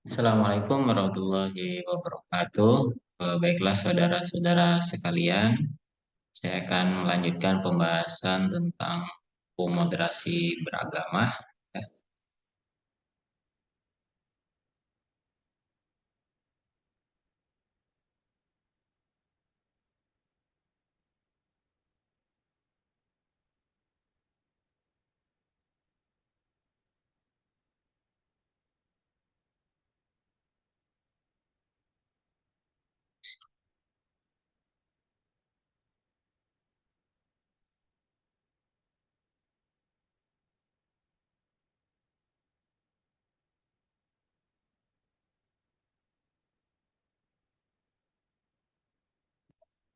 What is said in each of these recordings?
Assalamualaikum warahmatullahi wabarakatuh. Baiklah saudara-saudara sekalian, saya akan melanjutkan pembahasan tentang hukum moderasi beragama. Ya.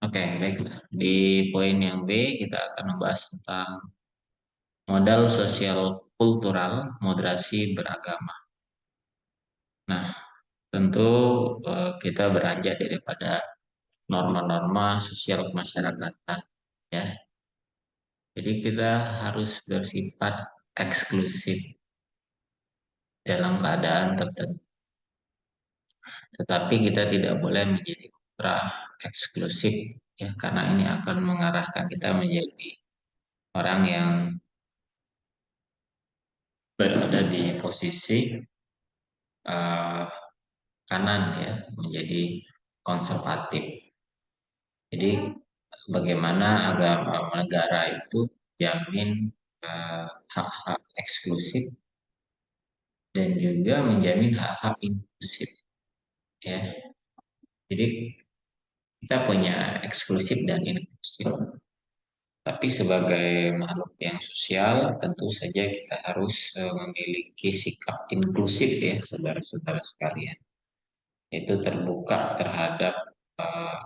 Oke, baiklah. Di poin yang B kita akan membahas tentang modal sosial kultural moderasi beragama. Nah, tentu kita beranjak daripada norma-norma sosial kemasyarakatan, ya. Jadi kita harus bersifat eksklusif dalam keadaan tertentu. Tetapi kita tidak boleh menjadi ultra eksklusif, ya, karena ini akan mengarahkan kita menjadi orang yang berada di posisi eh, kanan, ya, menjadi konservatif. Jadi bagaimana agama negara itu jamin hak-hak eksklusif dan juga menjamin hak-hak inklusif, ya. Jadi kita punya eksklusif dan inklusif. Tapi sebagai makhluk yang sosial, tentu saja kita harus memiliki sikap inklusif, ya, saudara-saudara sekalian. Itu terbuka terhadap eh,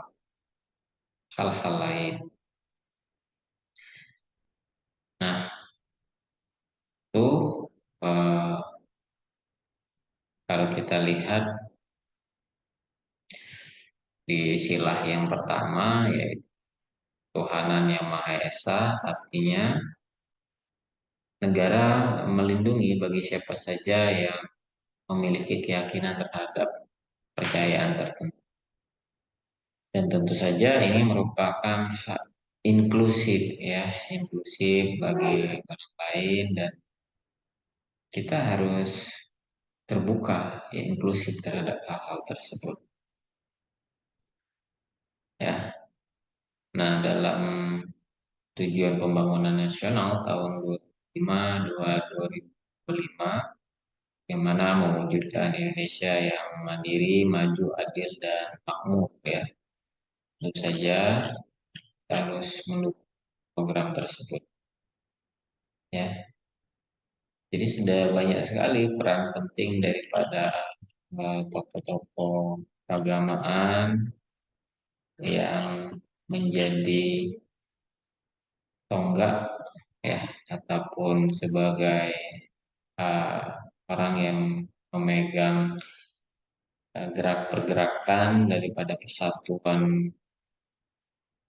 hal-hal lain. Nah, itu eh, kalau kita lihat di silah yang pertama, yaitu Tuhanan yang Maha Esa, artinya negara melindungi bagi siapa saja yang memiliki keyakinan terhadap percayaan tertentu. Dan tentu saja ini merupakan hak inklusif, ya, inklusif bagi orang lain, dan kita harus terbuka, ya, inklusif terhadap hal-hal tersebut, ya. Nah, dalam tujuan pembangunan nasional tahun 2005 yang mana mewujudkan Indonesia yang mandiri, maju, adil, dan makmur, ya. Tentu saja kita harus mendukung program tersebut, ya. Jadi sudah banyak sekali peran penting daripada tokoh-tokoh keagamaan yang menjadi tonggak, ya, ataupun sebagai uh, orang yang memegang gerak pergerakan daripada persatuan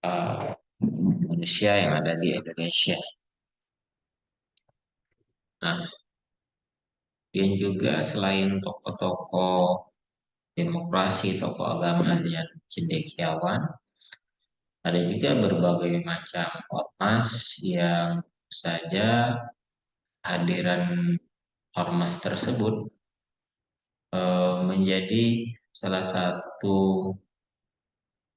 uh, manusia yang ada di Indonesia. Nah, dan juga selain tokoh-tokoh demokrasi, tokoh agama yang cendekiawan, ada juga berbagai macam ormas yang saja kehadiran ormas tersebut menjadi salah satu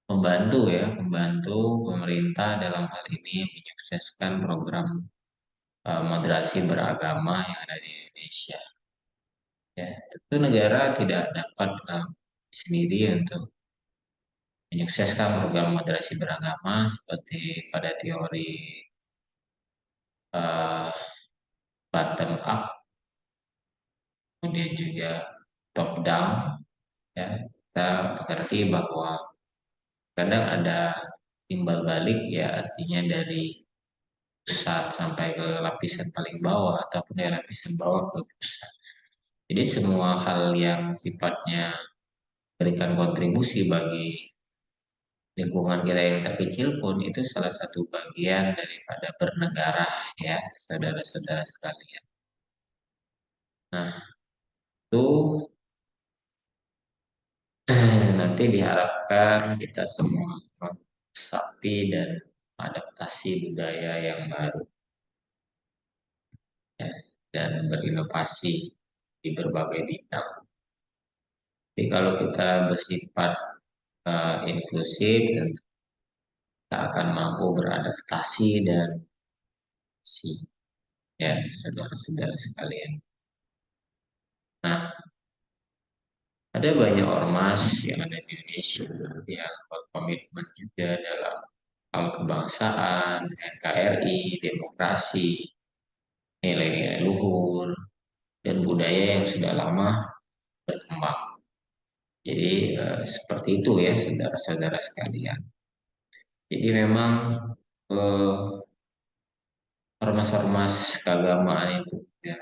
pembantu, ya, pembantu pemerintah dalam hal ini menyukseskan program moderasi beragama yang ada di Indonesia. Ya, tentu negara tidak dapat sendiri untuk menyukseskan program moderasi beragama seperti pada teori uh, bottom up, kemudian juga top down, ya. Kita mengerti bahwa kadang ada timbal balik, ya, artinya dari pusat sampai ke lapisan paling bawah ataupun dari lapisan bawah ke pusat. Jadi semua hal yang sifatnya berikan kontribusi bagi lingkungan kita yang terkecil pun itu salah satu bagian daripada bernegara, ya, saudara-saudara sekalian. Nah, itu nanti diharapkan kita semua sakti dan adaptasi budaya yang baru, ya, dan berinovasi di berbagai bidang. Jadi kalau kita bersifat inklusif, tentu kita akan mampu beradaptasi dan si, ya, saudara-saudara sekalian. Nah, ada banyak ormas yang ada di Indonesia yang berkomitmen juga dalam hal kebangsaan, NKRI, demokrasi, nilai-nilai luhur, dan budaya yang sudah lama berkembang. Jadi seperti itu ya saudara-saudara sekalian. Jadi memang eh, ormas-ormas keagamaan itu ya,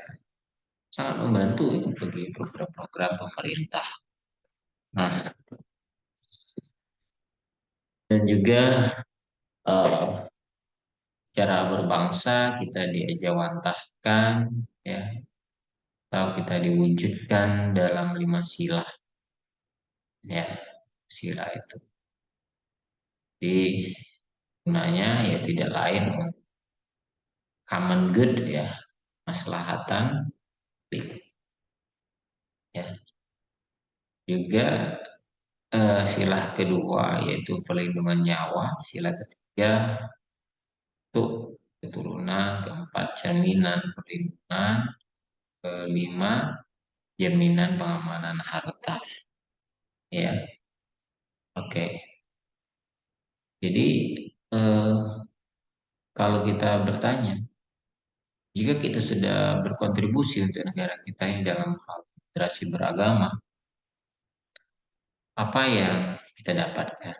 sangat membantu ya bagi program-program pemerintah. Nah, dan juga eh, cara berbangsa kita diajawantahkan ya, atau kita diwujudkan dalam lima sila ya, sila itu. Jadi gunanya ya tidak lain untuk common good ya, maslahatan publik ya. Juga sila kedua yaitu perlindungan nyawa, sila ketiga untuk keturunan, keempat jaminan perlindungan, kelima jaminan pengamanan harta ya. Oke. Jadi eh, kalau kita bertanya, jika kita sudah berkontribusi untuk negara kita ini dalam hal literasi beragama, apa yang kita dapatkan?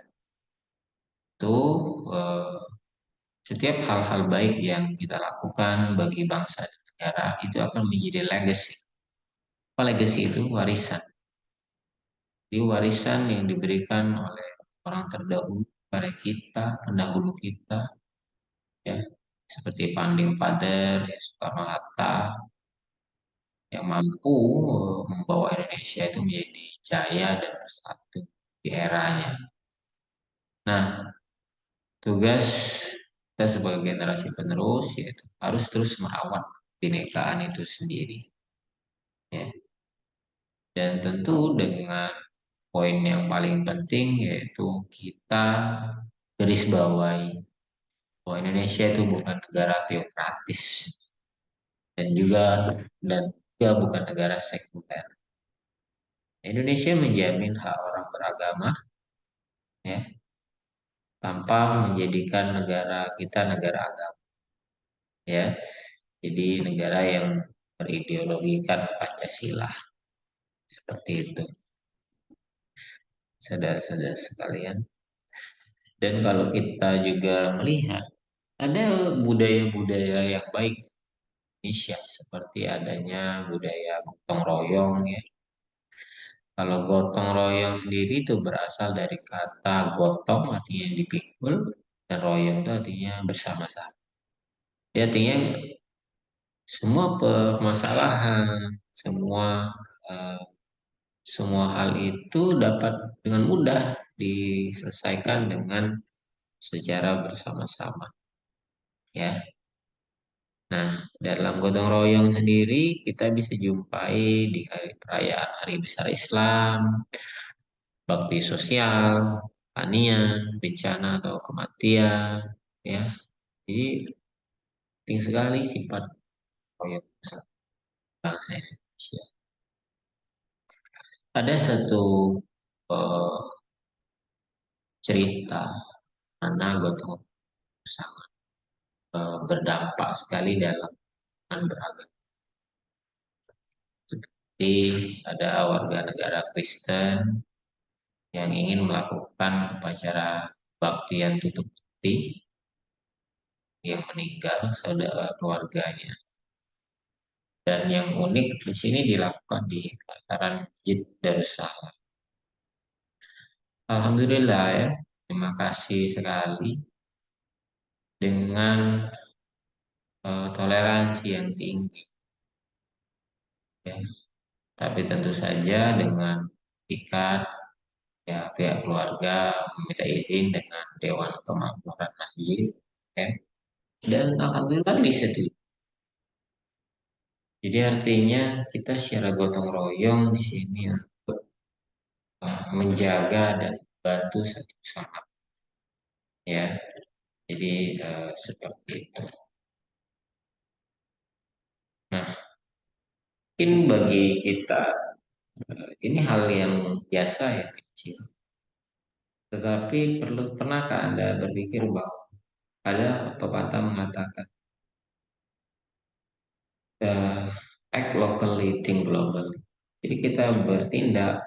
Itu eh, setiap hal-hal baik yang kita lakukan bagi bangsa dan negara itu akan menjadi legacy. Apa legacy itu? Warisan. Jadi warisan yang diberikan oleh orang terdahulu pada kita, pendahulu kita, ya, seperti Founding Father, ya, Soekarno-Hatta, yang mampu membawa Indonesia itu menjadi jaya dan bersatu di eranya. Nah, tugas kita sebagai generasi penerus yaitu harus terus merawat kebinekaan itu sendiri. Ya. Dan tentu dengan poin yang paling penting yaitu kita garis bawahi bahwa Indonesia itu bukan negara teokratis dan juga bukan negara sekuler. Indonesia menjamin hak orang beragama ya tanpa menjadikan negara kita negara agama ya. Jadi negara yang berideologikan Pancasila seperti itu, saudara-saudara sekalian. Dan kalau kita juga melihat ada budaya-budaya yang baik di Indonesia seperti adanya budaya gotong royong ya. Kalau gotong royong sendiri itu berasal dari kata gotong artinya dipikul dan royong itu artinya bersama-sama. Ya, artinya semua permasalahan, eh, semua hal itu dapat dengan mudah diselesaikan dengan secara bersama-sama. Ya, nah dalam gotong royong sendiri kita bisa jumpai di hari perayaan Hari Besar Islam, bakti sosial, tanian, bencana atau kematian. Ya, jadi penting sekali sifat royong bangsa Indonesia. Ada satu eh, cerita mana gotong sangat berdampak sekali dalam beragama. Seperti ada warga negara Kristen yang ingin melakukan upacara baktian tutup peti yang meninggal saudara keluarganya. Dan yang unik di sini dilakukan di pelataran Masjid Darussalam. Alhamdulillah ya, terima kasih sekali dengan toleransi yang tinggi ya. Tapi tentu saja dengan ikat ya pihak keluarga meminta izin dengan Dewan Kemakmuran Masjid, ya. Dan alhamdulillah disetujui. Jadi artinya kita secara gotong royong di sini untuk menjaga dan bantu satu sama lain, ya. Jadi seperti itu. Nah, mungkin bagi kita ini hal yang biasa ya, kecil. Tetapi pernahkah Anda berpikir bahwa ada pepatah mengatakan act locally, think globally. Jadi kita bertindak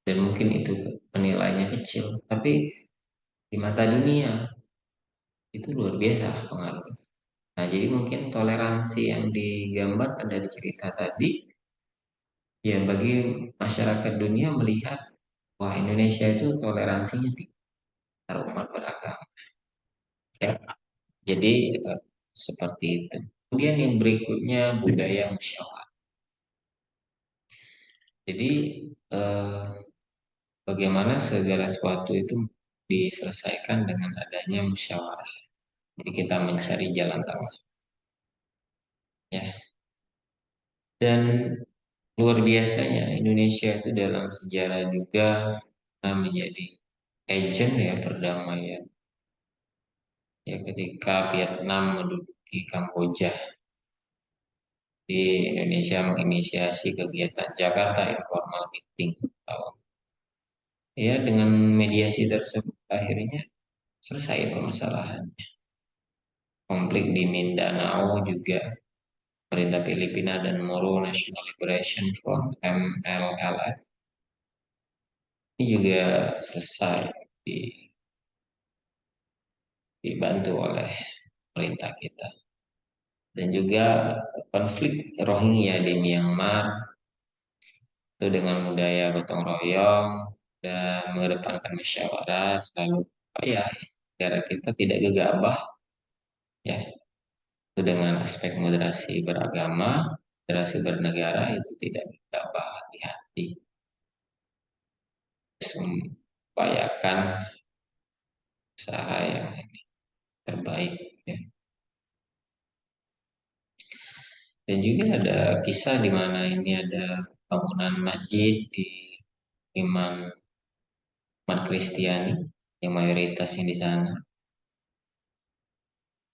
dan mungkin itu penilainya kecil, tapi di mata dunia itu luar biasa pengaruhnya. Nah, jadi mungkin toleransi yang digambar dari cerita tadi, ya bagi masyarakat dunia melihat, wah Indonesia itu toleransinya tinggi taruhan beragama. Ya, jadi seperti itu. Kemudian yang berikutnya budaya musyawarah. Jadi eh, bagaimana segala sesuatu itu diselesaikan dengan adanya musyawarah. Jadi kita mencari jalan tengah, ya. Dan luar biasanya Indonesia itu dalam sejarah juga menjadi agent ya perdamaian. Ya ketika Vietnam menduduki Kamboja, di Indonesia menginisiasi kegiatan Jakarta Informal Meeting tahun. Ya dengan mediasi tersebut akhirnya selesai permasalahan. Konflik di Mindanao juga Perintah Filipina dan Moro National Liberation Front (MLLF) ini juga selesai dibantu oleh pemerintah kita. Dan juga konflik Rohingya di Myanmar itu dengan budaya gotong royong dan mengedepankan musyawarah selalu ya negara kita tidak gegabah, ya, itu dengan aspek moderasi beragama, moderasi bernegara itu tidak gegabah, hati-hati upayakan usaha yang terbaik, ya. Dan juga ada kisah di mana ini ada bangunan masjid di iman umat Kristiani yang mayoritasnya di sana,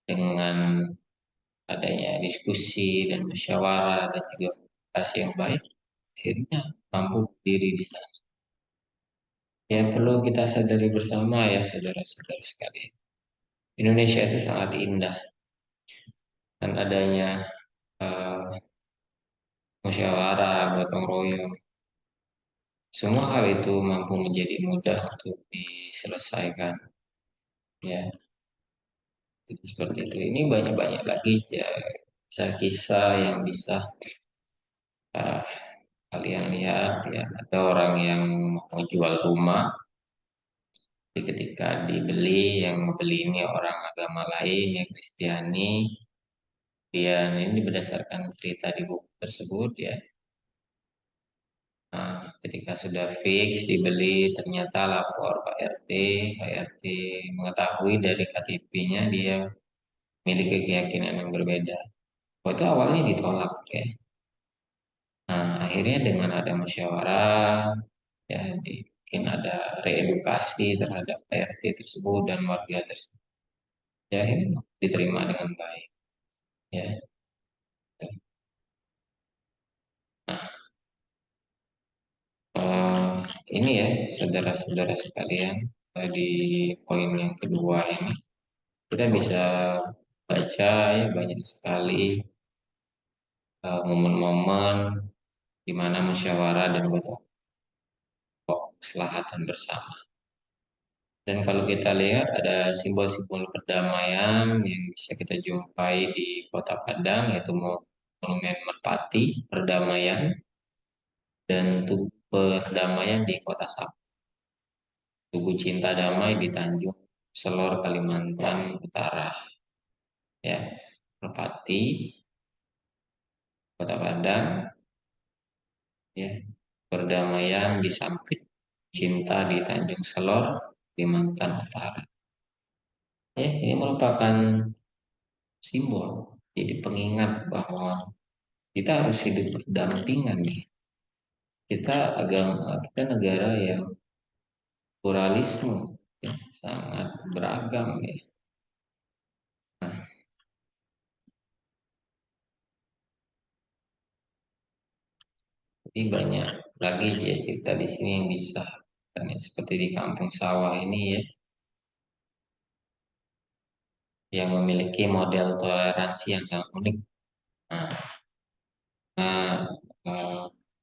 dengan adanya diskusi dan musyawarah dan juga komunikasi yang baik akhirnya mampu berdiri di sana. Yang perlu kita sadari bersama ya saudara-saudara sekalian, Indonesia itu sangat indah dan adanya musyawarah, gotong royong, semua hal itu mampu menjadi mudah untuk diselesaikan, ya. Jadi seperti itu. Ini banyak-banyak lagi ya, kisah-kisah yang bisa uh, kalian lihat, ya. Ada orang yang mau jual rumah, jadi ketika dibeli, yang membeli ini orang agama lain, yang Kristiani, dan ini berdasarkan cerita di buku tersebut, ya. Nah, ketika sudah fix dibeli, ternyata lapor Pak RT, Pak RT mengetahui dari KTP-nya dia memiliki keyakinan yang berbeda. Waktu awalnya ditolak, ya. Nah, akhirnya dengan ada musyawarah, ya, mungkin ada reedukasi terhadap RT tersebut dan warga tersebut. Ya, ini diterima dengan baik, ya. Nah, eh, ini ya, saudara-saudara sekalian, di poin yang kedua ini kita bisa baca ya banyak sekali momen-momen di mana musyawarah dan gotong keselahatan bersama. Dan kalau kita lihat ada simbol-simbol perdamaian yang bisa kita jumpai di Kota Padang, yaitu Monumen Merpati Perdamaian dan Tugu Perdamaian di Kota Sabah, Tugu Cinta Damai di Tanjung Selor, Kalimantan Utara, ya. Merpati, Kota Padang, ya. perdamaian di samping cinta di Tanjung Selor, Kalimantan Utara. Ya, ini merupakan simbol, jadi pengingat bahwa kita harus hidup berdampingan nih. Kita negara yang pluralisme, ya, sangat beragam ya. Nah, jadi banyak lagi ya cerita di sini yang bisa, kan, ya, seperti di Kampung Sawah ini ya, yang memiliki model toleransi yang sangat unik. Nah, nah,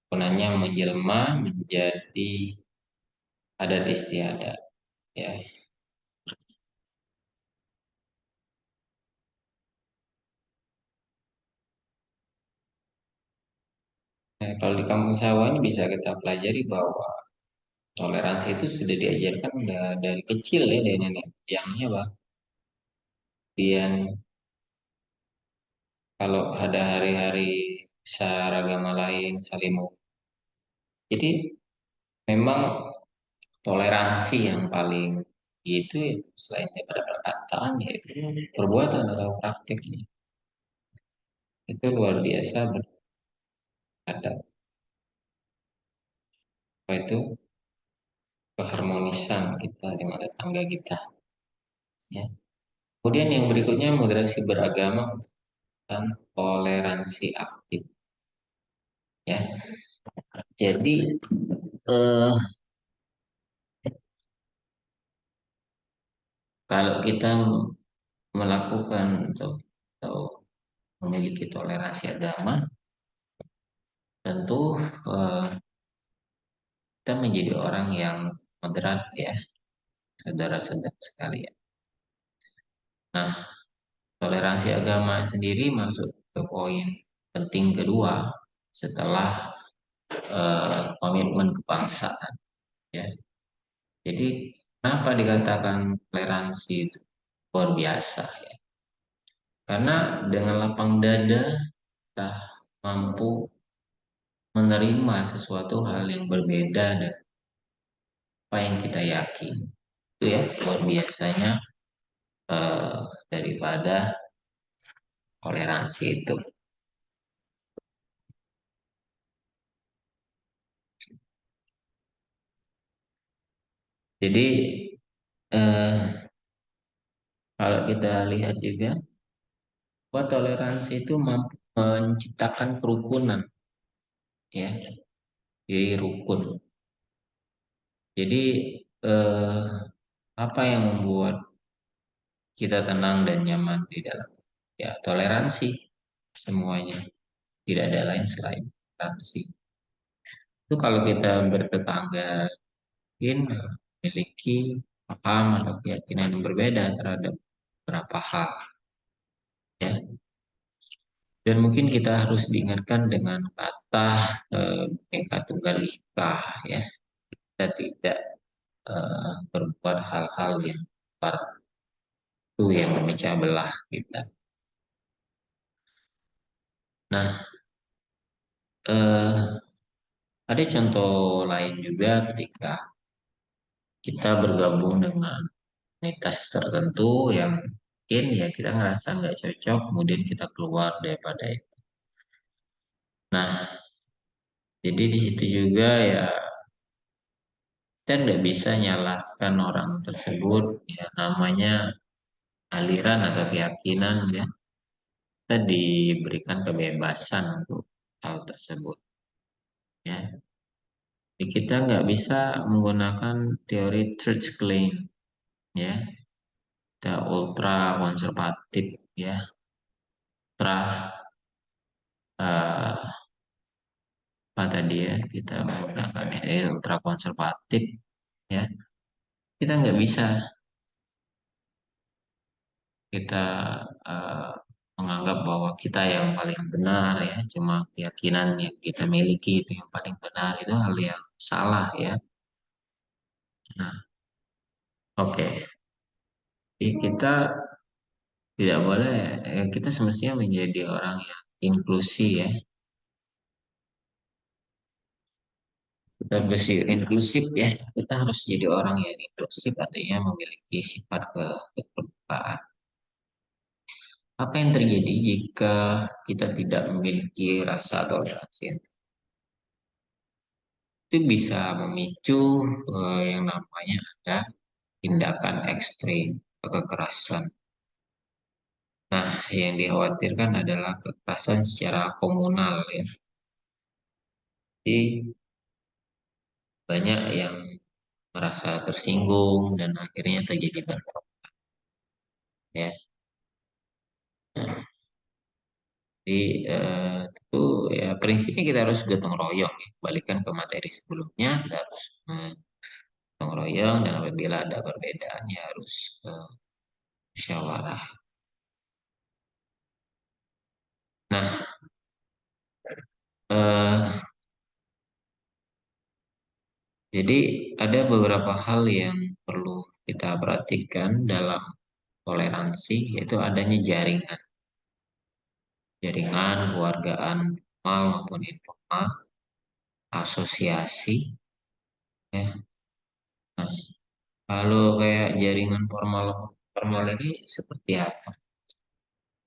gunanya menjelma menjadi adat istiadat ya. Nah, kalau di Kampung Sawah ini bisa kita pelajari bahwa toleransi itu sudah diajarkan udah dari kecil ya dari nenek moyangnya, bah. Kemudian kalau ada hari-hari besar agama lain saling mau. Jadi memang toleransi yang paling itu selain daripada perkataan yaitu perbuatan atau praktiknya. Itu luar biasa berada apa itu keharmonisan kita dengan tetangga kita ya. Kemudian yang berikutnya moderasi beragama dan toleransi aktif ya. Jadi eh, kalau kita melakukan atau memiliki toleransi agama, tentu eh, kita menjadi orang yang moderat ya, saudara-saudara sekalian. Nah, toleransi agama sendiri masuk ke poin penting kedua setelah komitmen kebangsaan ya. Jadi kenapa dikatakan toleransi itu luar biasa ya? Karena dengan lapang dada kita mampu menerima sesuatu hal yang berbeda dari apa yang kita yakini. Itu ya luar biasanya eh, daripada toleransi itu. Jadi eh, kalau kita lihat juga bahwa toleransi itu mampu menciptakan kerukunan ya, jadi rukun. Jadi eh, apa yang membuat kita tenang dan nyaman di dalam ya toleransi semuanya. Tidak ada lain selain toleransi. Itu kalau kita bertetangga mungkin memiliki paham atau keyakinan yang berbeda terhadap beberapa hal ya. Dan mungkin kita harus diingatkan dengan kata Bhinneka Tunggal Ika ya. Kita tidak berbuat hal-hal yang itu yang memecah belah kita. Nah, eh, ada contoh lain juga ketika kita bergabung dengan komunitas tertentu yang mungkin ya kita ngerasa nggak cocok, kemudian kita keluar daripada itu. Nah, jadi di situ juga ya kita nggak bisa nyalahkan orang tersebut, ya namanya aliran atau keyakinan ya. Kita diberikan kebebasan untuk hal tersebut ya. Jadi kita nggak bisa menggunakan teori church claim ya. Kita ultra konservatif ya, ultra eh, apa tadi ya kita menggunakan ultra konservatif ya. Kita nggak bisa kita eh, menganggap bahwa kita yang paling benar ya, cuma keyakinan yang kita miliki itu yang paling benar, itu hal yang salah ya. Nah, oke. Jadi kita tidak boleh, kita semestinya menjadi orang yang inklusi ya. Dan bersih inklusif ya, kita harus jadi orang yang inklusif, artinya memiliki sifat keterbukaan. Apa yang terjadi jika kita tidak memiliki rasa toleransi? Itu bisa memicu yang namanya ada tindakan ekstrim, kekerasan. Nah, yang dikhawatirkan adalah kekerasan secara komunal ya. Jadi banyak yang merasa tersinggung dan akhirnya terjadi bentrok ya. Nah, jadi itu ya prinsipnya kita harus gotong royong ya. Balikan ke materi sebelumnya, kita harus gotong royong dan apabila ada perbedaan ya harus musyawarah. Nah, eh, jadi ada beberapa hal yang perlu kita perhatikan dalam toleransi, yaitu adanya jaringan, jaringan keluargaan formal maupun informal, asosiasi, ya. Nah, kalau kayak jaringan formal formal ini seperti apa?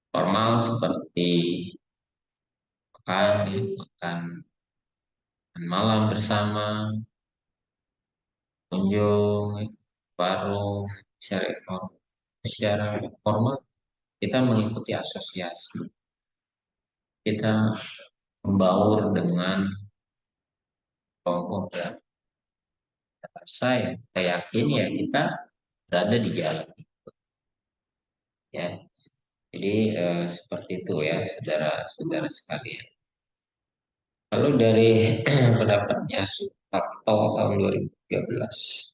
Formal seperti makan, ya, makan malam bersama, kunjung, ya, warung, secara formal kita mengikuti asosiasi, kita membaur dengan kelompok dan saya yakin ya kita berada di jalan ya. Jadi seperti itu ya saudara-saudara sekalian. Lalu dari pendapatnya Suharto tahun 2013,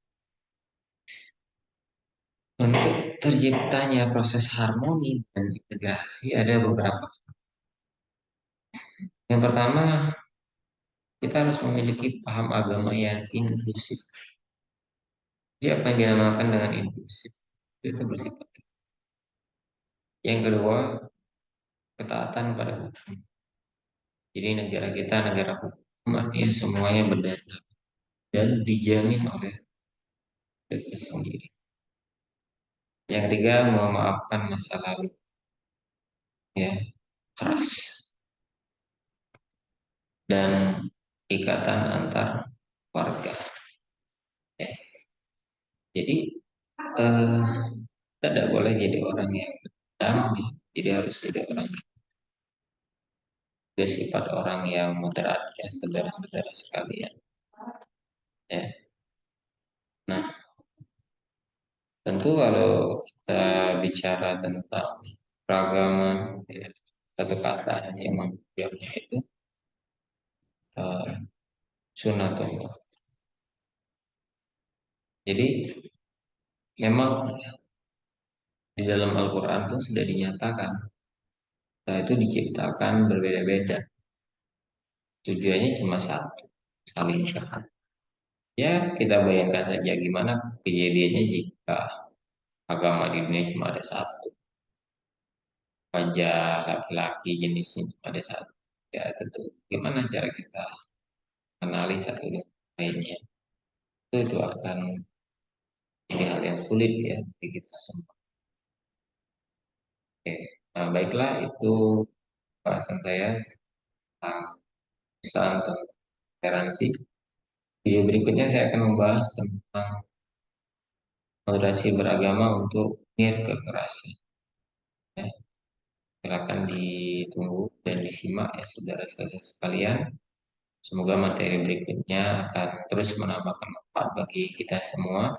untuk terciptanya proses harmoni dan integrasi ada beberapa. Yang pertama, kita harus memiliki paham agama yang inklusif. Jadi apa yang dinamakan dengan inklusif? Itu bersifat. Yang kedua, ketaatan pada hukum. Jadi negara kita negara hukum, artinya semuanya berdasar dan dijamin oleh kita sendiri. Yang ketiga, memaafkan masa lalu, ya keras dan ikatan antar warga. Ya. Jadi eh, kita tidak boleh jadi orang yang dendam, ya. Jadi harus jadi orang bersifat orang yang moderat ya saudara-saudara sekalian. Ya. Nah, tentu kalau kita bicara tentang keragaman, ya, satu kata yang membiarnya itu uh, sunatullah. Jadi memang di dalam Al-Quran pun sudah dinyatakan, itu diciptakan berbeda-beda. Tujuannya cuma satu, saling syarat. Ya, kita bayangkan saja gimana kejadiannya jika agama di dunia cuma ada satu. Wajah laki-laki jenisnya cuma ada satu. Ya, tentu gimana cara kita kenali satu dengan lainnya. Itu akan jadi hal yang sulit ya bagi kita semua. Oke. Nah, baiklah itu bahasan saya tentang pesan tentang toleransi. Video berikutnya saya akan membahas tentang moderasi beragama untuk nir kekerasan. Ya, silakan ditunggu dan disimak ya saudara-saudara sekalian. Semoga materi berikutnya akan terus menambahkan manfaat bagi kita semua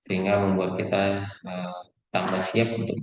sehingga membuat kita tambah siap untuk